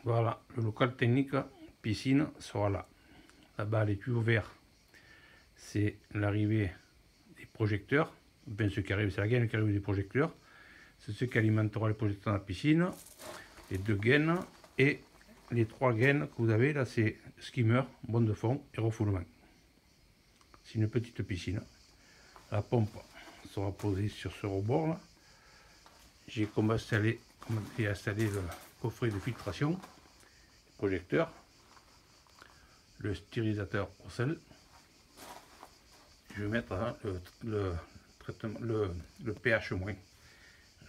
Voilà, le local technique piscine sera là. Là-bas, les tuyaux verts, c'est l'arrivée des projecteurs. Bien, ce qui arrive, c'est la gaine qui arrive des projecteurs. C'est ce qui alimentera les projecteurs dans la piscine. Les 2 gaines et les 3 gaines que vous avez là, c'est skimmer, bonne de fond et refoulement. C'est une petite piscine. La pompe sera posée sur ce rebord là. J'ai installé le coffret de filtration, le projecteur, le stérilisateur au sel. Je vais mettre hein, le pH moins,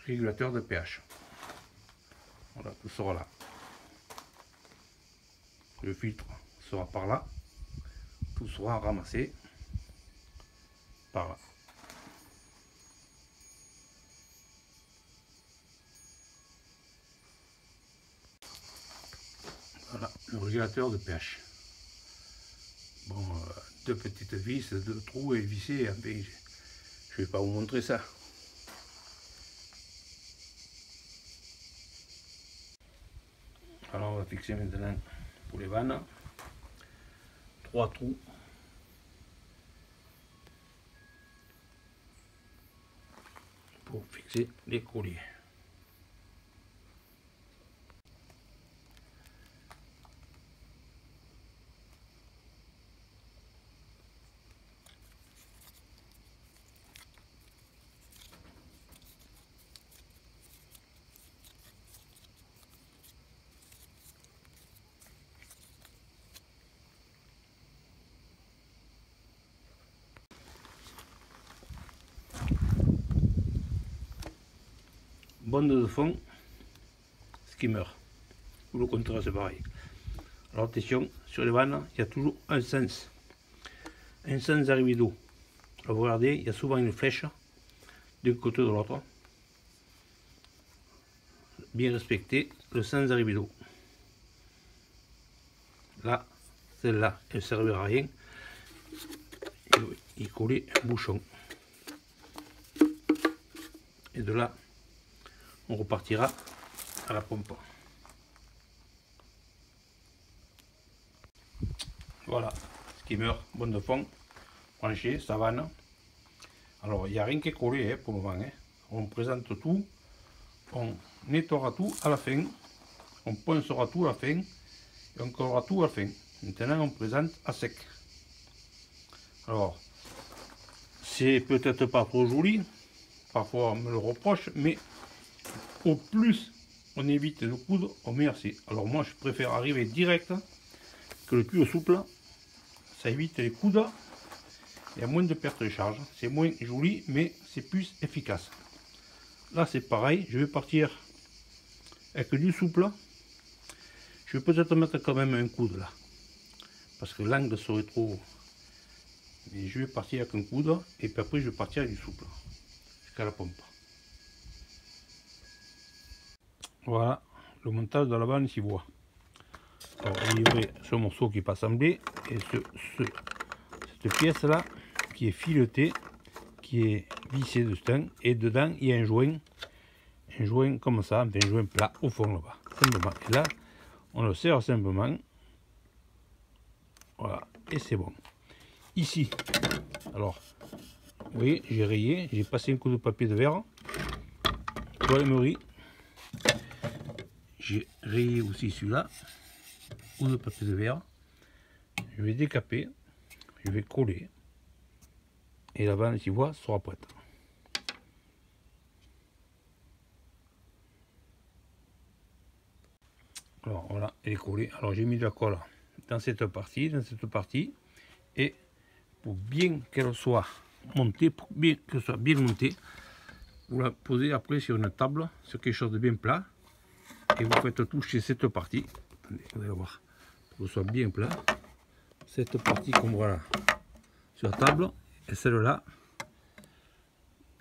régulateur de pH. Voilà, tout sera là. Le filtre sera par là. Tout sera ramassé par là. Voilà, le régulateur de pH. Bon, 2 petites vis, 2 trous et vissés. Enfin, je vais pas vous montrer ça. Alors on va fixer maintenant pour les vannes 3 trous pour fixer les colliers. Bande de fond, skimmer, ou le contraire c'est pareil. Alors attention, sur les vannes, il y a toujours un sens d'arrivée d'eau. Alors vous regardez, il y a souvent une flèche d'un côté ou de l'autre. Bien respecter le sens d'arrivée d'eau. Là, celle-là, elle ne servira à rien. Il collait un bouchon. Et de là, on repartira à la pompe. Voilà, skimmer, bonne de fond, branché, savane. Alors, il n'y a rien qui est collé hein, pour le moment. Hein. On présente tout, on nettoiera tout à la fin, on poncera tout à la fin, et on collera tout à la fin. Maintenant, on présente à sec. Alors, c'est peut-être pas trop joli, parfois on me le reproche, mais au plus on évite de coudre, au meilleur c'est. Alors moi je préfère arriver direct que le tuyau souple, ça évite les coudes, il y a moins de perte de charge, c'est moins joli mais c'est plus efficace. Là c'est pareil, je vais partir avec du souple, je vais peut-être mettre quand même un coude là, parce que l'angle serait trop, mais je vais partir avec un coude et puis après je vais partir avec du souple, jusqu'à la pompe. Voilà, le montage de la vanne s'y voit. Alors, on livrait ce morceau qui n'est pas assemblé et cette pièce là qui est filetée, qui est vissée dedans, et dedans il y a un joint comme ça, un joint plat au fond là-bas, simplement. Et là, on le serre simplement, voilà, et c'est bon. Ici, alors, vous voyez, j'ai rayé, j'ai passé un coup de papier de verre, pour l'émerie. J'ai rayé aussi celui-là, ou de papier de verre. Je vais décaper, je vais coller, et la vanne, tu vois, sera prête. Alors voilà, elle est collée. Alors j'ai mis de la colle dans cette partie, et pour bien qu'elle soit montée, pour bien qu'elle soit bien montée, vous la posez après sur une table, sur quelque chose de bien plat. Et vous faites toucher cette partie, attendez, vous allez voir, pour que ce soit bien plat, cette partie qu'on voit là, sur la table, et celle-là,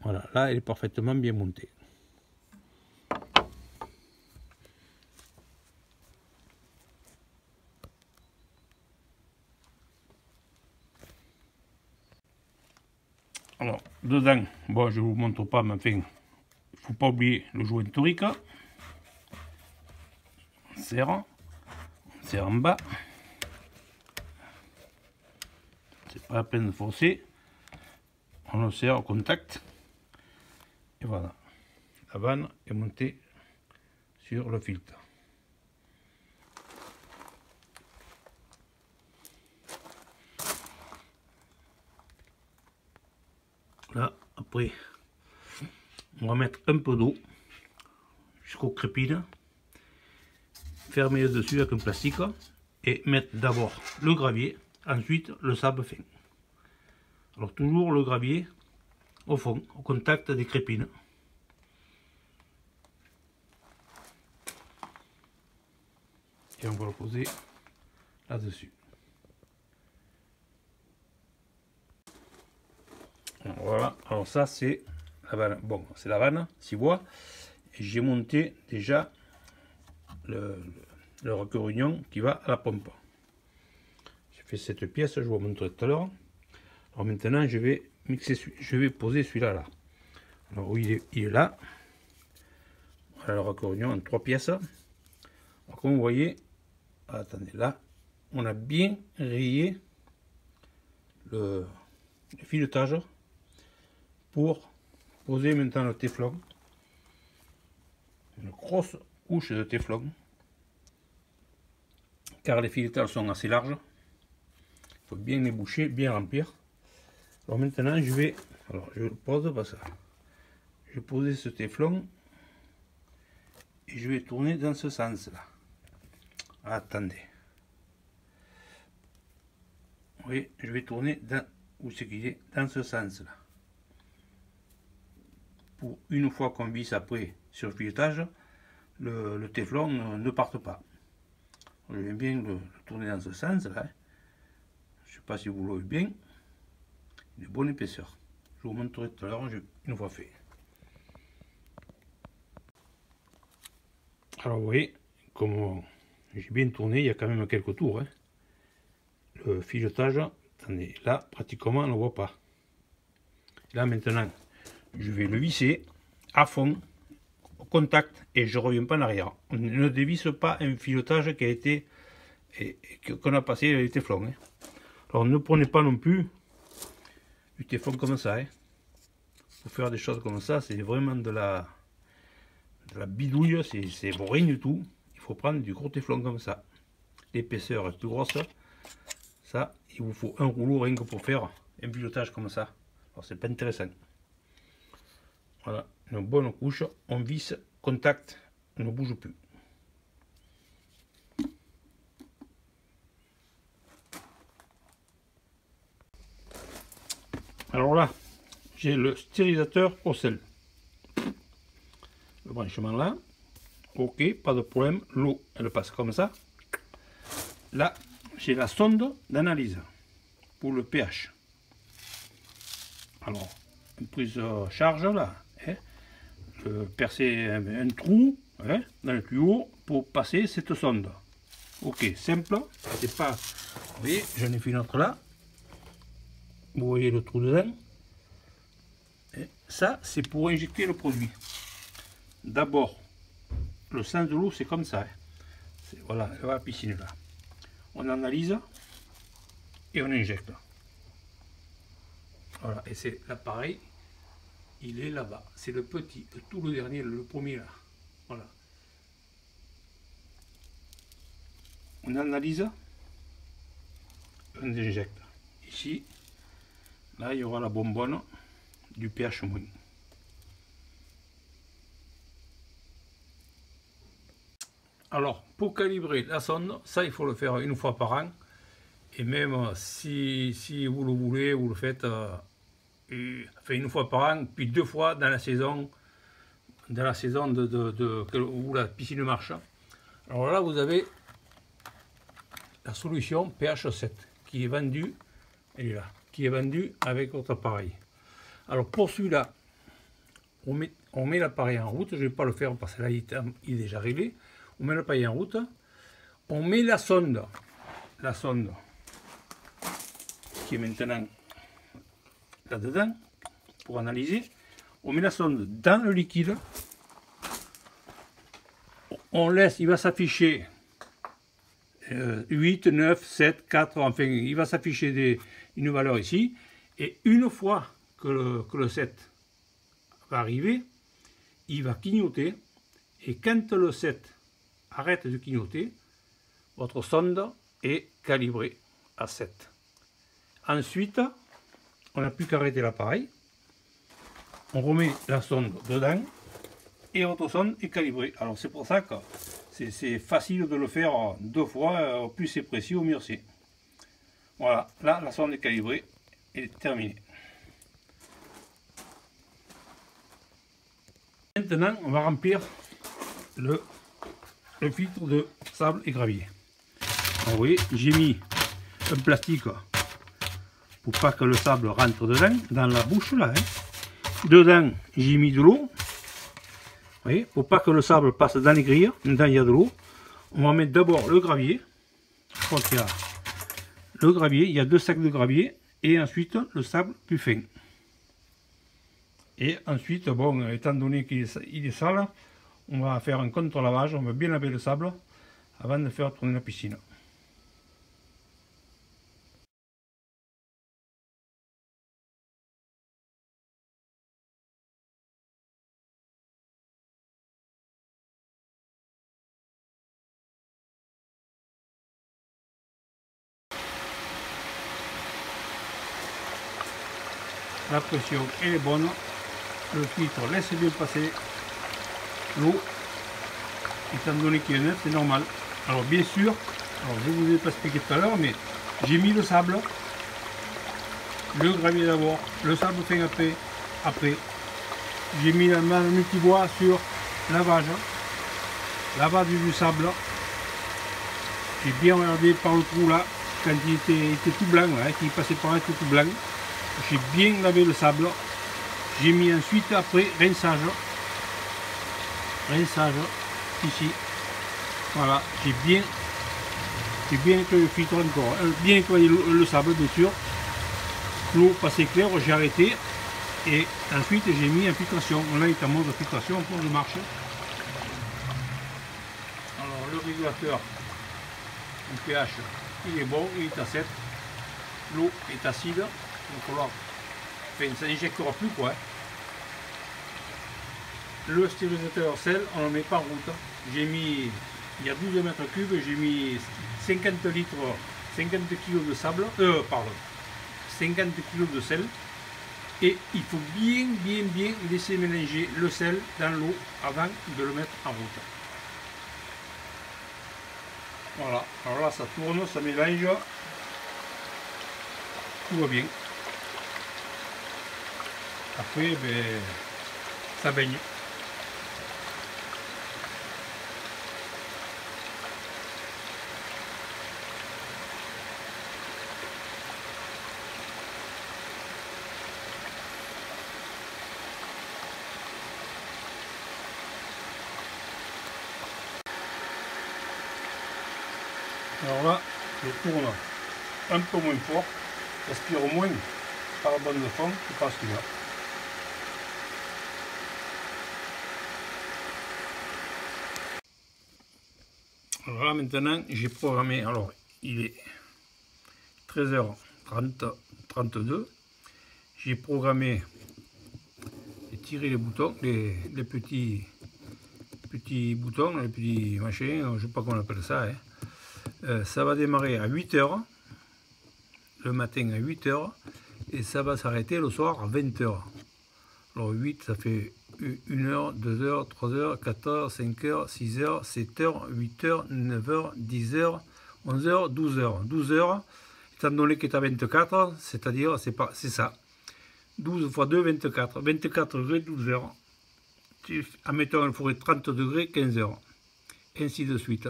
voilà, là elle est parfaitement bien montée. Alors, dedans, bon je ne vous montre pas, mais enfin, il ne faut pas oublier le joint torique, serre, en bas. C'est pas la peine de forcer. On le serre au contact. Et voilà. La vanne est montée sur le filtre. Là, après, on va mettre un peu d'eau jusqu'aux crépines, fermer le dessus avec un plastique et mettre d'abord le gravier, ensuite le sable fin. Alors toujours le gravier au fond, au contact des crépines. Et on va le poser là-dessus. Voilà, alors ça c'est la vanne. Bon, c'est la vanne 6 voies. Et j'ai monté déjà le requerignon qui va à la pompe. J'ai fait cette pièce, je vous montrerai tout à l'heure. Alors maintenant je vais mixer, je vais poser celui-là là. Alors oui, il est là. Voilà le requerignon en 3 pièces. Alors comme vous voyez, attendez, là on a bien rayé le filetage pour poser maintenant le téflon. Une grosse couche de téflon, car les filetages sont assez larges. Il faut bien les boucher, bien remplir. Alors maintenant je le pose parce que je vais poser ce téflon et je vais tourner dans ce sens là. Attendez. Oui, je vais tourner dans où c'est qu'il est, dans ce sens là. Pour une fois qu'on visse après sur le filetage, le téflon ne parte pas. Je vais bien le tourner dans ce sens là. Je ne sais pas si vous le voyez bien. De bonne épaisseur. Je vous montrerai tout à l'heure une fois fait. Alors vous voyez, comme j'ai bien tourné, il y a quand même quelques tours. Hein. Le filetage, attendez, là pratiquement on ne le voit pas. Là maintenant, je vais le visser à fond, au contact, et je ne reviens pas en arrière. On ne dévisse pas un filetage qui a été, qu'on a passé les téflons. Hein. Alors ne prenez pas non plus du téflon comme ça. Hein. Pour faire des choses comme ça, c'est vraiment de la bidouille, c'est rien du tout. Il faut prendre du gros téflon comme ça. L'épaisseur est plus grosse. Ça, il vous faut un rouleau rien que pour faire un pilotage comme ça. Alors c'est pas intéressant. Voilà, une bonne couche, on visse, contact, on ne bouge plus. Alors là, j'ai le stérilisateur au sel. Le branchement là, ok, pas de problème, l'eau elle passe comme ça. Là, j'ai la sonde d'analyse pour le pH. Alors, une prise de charge là, hein, percer un trou hein, dans le tuyau pour passer cette sonde. Ok, simple, c'est pas. Vous voyez, j'en ai fait une autre là. Vous voyez le trou dedans. Et ça, c'est pour injecter le produit. D'abord, le sens de l'eau, c'est comme ça. Hein. Voilà, elle va à la piscine là. On analyse et on injecte. Voilà, et c'est l'appareil, il est là-bas. C'est le petit, tout le dernier, le premier là. Voilà. On analyse, on injecte. Ici, là, il y aura la bonbonne du pH moins. Alors, pour calibrer la sonde, ça, il faut le faire une fois par an. Et même si vous le voulez, vous le faites une fois par an, puis 2 fois dans la saison où la piscine marche. Alors là, vous avez la solution pH 7 qui est vendue, elle est là, qui est vendue avec votre appareil. Alors pour celui-là, on met l'appareil en route. Je ne vais pas le faire parce que là, il est déjà réglé. On met l'appareil en route. On met la sonde qui est maintenant là-dedans pour analyser. On met la sonde dans le liquide. On laisse, il va s'afficher 8, 9, 7, 4, enfin il va s'afficher une valeur ici. Et une fois que le 7 va arriver, il va clignoter. Et quand le 7 arrête de clignoter, votre sonde est calibrée à 7. Ensuite, on n'a plus qu'à arrêter l'appareil. On remet la sonde dedans et votre sonde est calibrée. Alors c'est pour ça que c'est facile de le faire 2 fois, plus c'est précis, au mieux c'est. Voilà, là la sonde est calibrée et terminée. Maintenant, on va remplir le filtre de sable et gravier. Alors, vous voyez, j'ai mis un plastique pour pas que le sable rentre dedans, dans la bouche là. Dedans, j'ai mis de l'eau. Vous voyez, pour pas que le sable passe dans les grilles. Dedans, il y a de l'eau. On va mettre d'abord le gravier. Je crois qu'il y a le gravier, il y a 2 sacs de gravier. Et ensuite, le sable plus fin. Et ensuite, bon, étant donné qu'il est sale, on va faire un contre-lavage, on va bien laver le sable avant de faire tourner la piscine. La pression elle est bonne, le filtre laisse bien passer l'eau, étant donné qu'il est neuf, c'est normal. Alors bien sûr, alors je ne vous ai pas expliqué tout à l'heure, mais j'ai mis le sable, le gravier d'abord, le sable fin après. J'ai mis la multivoie sur lavage du sable. J'ai bien regardé par le trou là, quand il était tout blanc, là, qu'il passait par là, il était tout blanc. J'ai bien lavé le sable. J'ai mis ensuite après rinçage ici. Voilà, j'ai bien nettoyé le filtre encore, bien nettoyé le sable bien sûr. L'eau passait claire, j'ai arrêté et ensuite j'ai mis en filtration. Là il est en mode de filtration, en mode de marche. Alors le régulateur du pH il est bon, il est à 7. L'eau est acide, donc là, enfin, ça n'injectera plus quoi. Le stérilisateur sel, on ne le met pas en route. J'ai mis, il y a 12 mètres cubes, j'ai mis 50 litres, 50 kg de sable, 50 kg de sel. Et il faut bien laisser mélanger le sel dans l'eau avant de le mettre en route. Voilà, alors là ça tourne, ça mélange, tout va bien. Après, ben, ça baigne. Alors là, je tourne un peu moins fort, j'aspire moins par la bande de fond que par celui-là. Alors là maintenant j'ai programmé, alors il est 13h32, j'ai programmé et tiré les boutons, les petits boutons, les petits machins, je ne sais pas comment on appelle ça. Ça va démarrer à 8h, le matin à 8h, et ça va s'arrêter le soir à 20h. Alors 8 ça fait 1h, 2h, 3h, 4h, 5h, 6h, 7h, 8h, 9h, 10h, 11h, 12h. 12h, étant donné qu'il est à 24, c'est-à-dire, c'est ça. 12 x 2, 24. 24 degrés, 12 heures. Admettons, il faudrait 30 degrés, 15 heures. Ainsi de suite.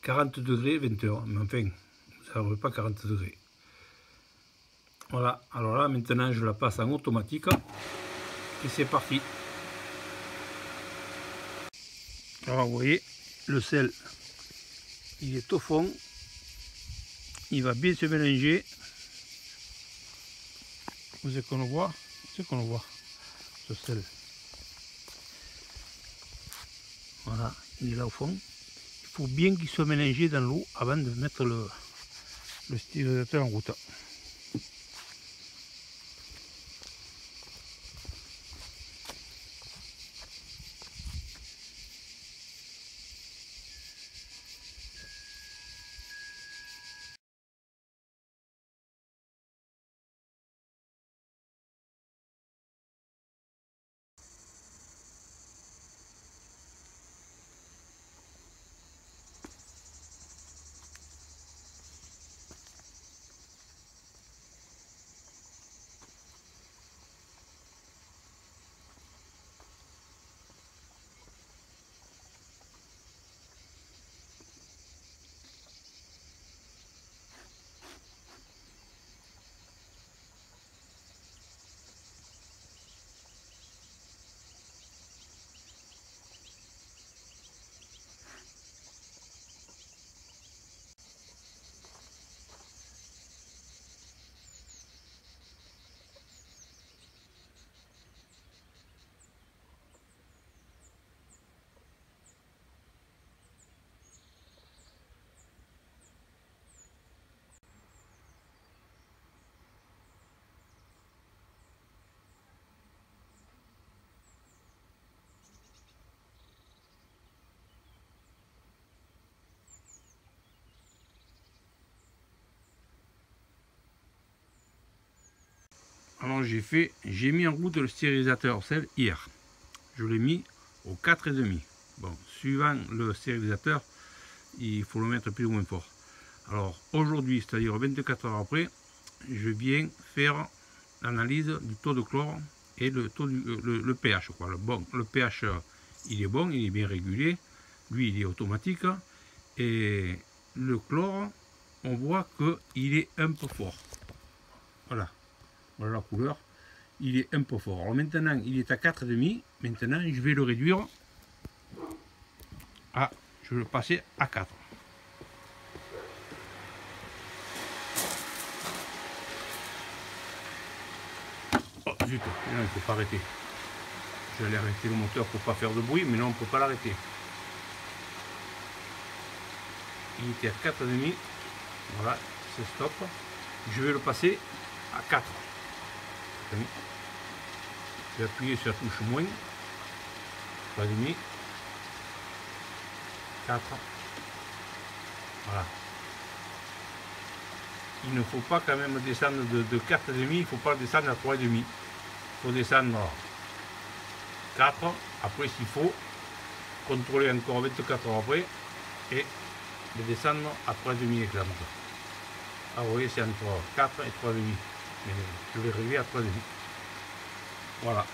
40 degrés, 20 heures. Mais enfin, ça ne veut pas 40 degrés. Voilà, alors là, maintenant, je la passe en automatique. Et c'est parti. Alors, vous voyez, le sel, il est au fond. Il va bien se mélanger. Vous savez qu'on le voit, ce sel. Voilà, il est là au fond. Il faut bien qu'il soit mélangé dans l'eau avant de mettre le stérilisateur en route. Alors j'ai mis en route le stérilisateur sel hier. Je l'ai mis au 4,5. Bon, suivant le stérilisateur, il faut le mettre plus ou moins fort. Alors aujourd'hui, c'est-à-dire 24 heures après, je viens faire l'analyse du taux de chlore et le taux le pH quoi. Le pH il est bon, il est bien régulier. Lui il est automatique. Et le chlore, on voit qu'il est un peu fort. Voilà. Voilà la couleur, il est un peu fort. Alors maintenant, il est à 4,5. Maintenant, je vais le réduire à, je vais le passer à 4. Oh zut, non, il ne faut pas arrêter. J'allais arrêter le moteur pour ne pas faire de bruit, mais non, on ne peut pas l'arrêter. Il était à 4,5. Voilà, c'est stop. Je vais le passer à 4. Je vais appuyer sur la touche moins, 3,5, 4, voilà. Il ne faut pas quand même descendre de 4,5, il ne faut pas descendre à 3,5. Il faut descendre 4, après s'il faut, contrôler encore 24 heures après, et de descendre à 3,5 avec la moteur. Ah vous voyez, c'est entre 4 et 3,5. Mais je vais réduire à 3,5. Voilà.